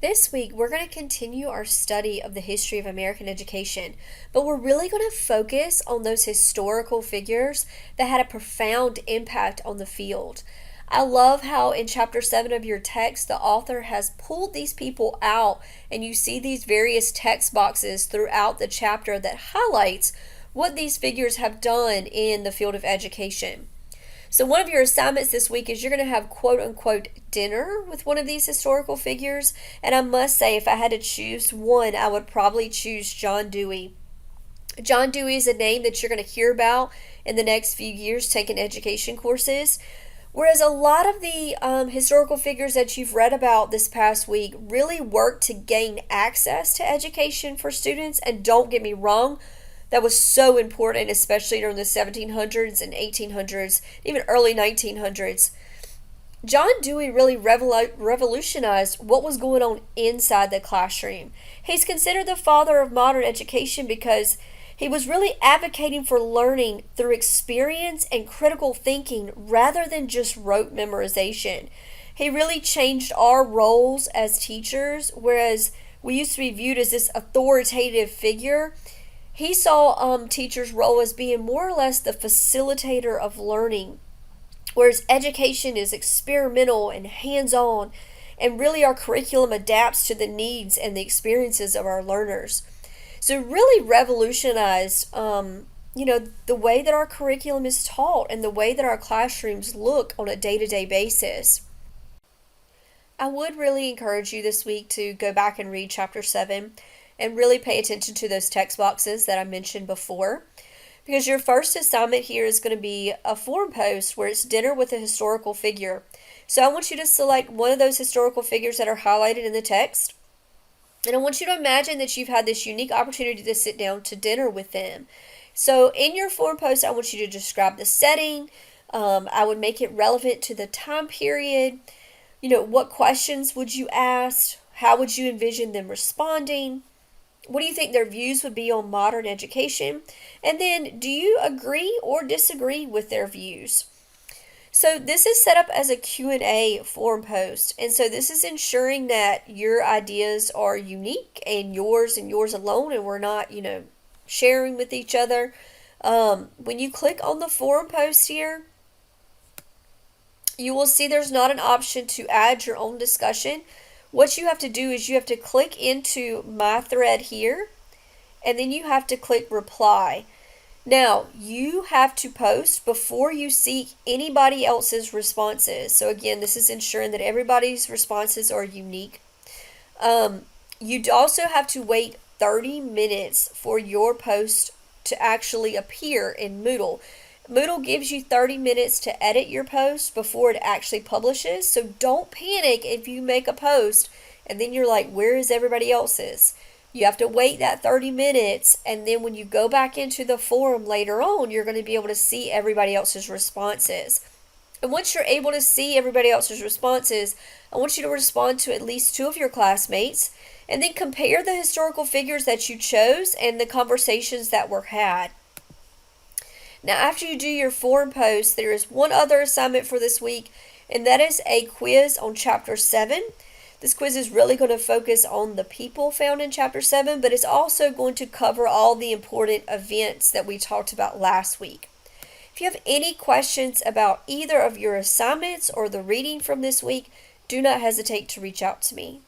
This week, we're going to continue our study of the history of American education, but we're really going to focus on those historical figures that had a profound impact on the field. I love how in chapter 7 of your text, the author has pulled these people out, and you see these various text boxes throughout the chapter that highlights what these figures have done in the field of education. So, one of your assignments this week is you're going to have quote unquote dinner with one of these historical figures. And I must say, if I had to choose one, I would probably choose John Dewey. John Dewey is a name that you're going to hear about in the next few years taking education courses. Whereas a lot of the historical figures that you've read about this past week really work to gain access to education for students. And don't get me wrong, that was so important, especially during the 1700s and 1800s, even early 1900s. John Dewey really revolutionized what was going on inside the classroom. He's considered the father of modern education because he was really advocating for learning through experience and critical thinking rather than just rote memorization. He really changed our roles as teachers, whereas we used to be viewed as this authoritative figure. He saw teachers' role as being more or less the facilitator of learning, whereas education is experimental and hands-on, and really our curriculum adapts to the needs and the experiences of our learners. So it really revolutionized, the way that our curriculum is taught and the way that our classrooms look on a day-to-day basis. I would really encourage you this week to go back and read chapter 7 and really pay attention to those text boxes that I mentioned before, because your first assignment here is going to be a forum post where it's dinner with a historical figure. So I want you to select one of those historical figures that are highlighted in the text, and I want you to imagine that you've had this unique opportunity to sit down to dinner with them. So in your forum post, I want you to describe the setting. I would make it relevant to the time period. What questions would you ask? How would you envision them responding? What do you think their views would be on modern education? And then, do you agree or disagree with their views? So this is set up as a Q&A forum post. And so this is ensuring that your ideas are unique and yours alone, and we're not, sharing with each other. When you click on the forum post here, you will see there's not an option to add your own discussion. What you have to do is you have to click into my thread here, and then you have to click reply. Now, you have to post before you see anybody else's responses. So again, this is ensuring that everybody's responses are unique. You also have to wait 30 minutes for your post to actually appear in Moodle. Moodle gives you 30 minutes to edit your post before it actually publishes, so don't panic if you make a post and then you're like, where is everybody else's? You have to wait that 30 minutes, and then when you go back into the forum later on, you're going to be able to see everybody else's responses. And once you're able to see everybody else's responses, I want you to respond to at least 2 of your classmates, and then compare the historical figures that you chose and the conversations that were had. Now, after you do your forum post, there is one other assignment for this week, and that is a quiz on chapter 7. This quiz is really going to focus on the people found in chapter 7, but it's also going to cover all the important events that we talked about last week. If you have any questions about either of your assignments or the reading from this week, do not hesitate to reach out to me.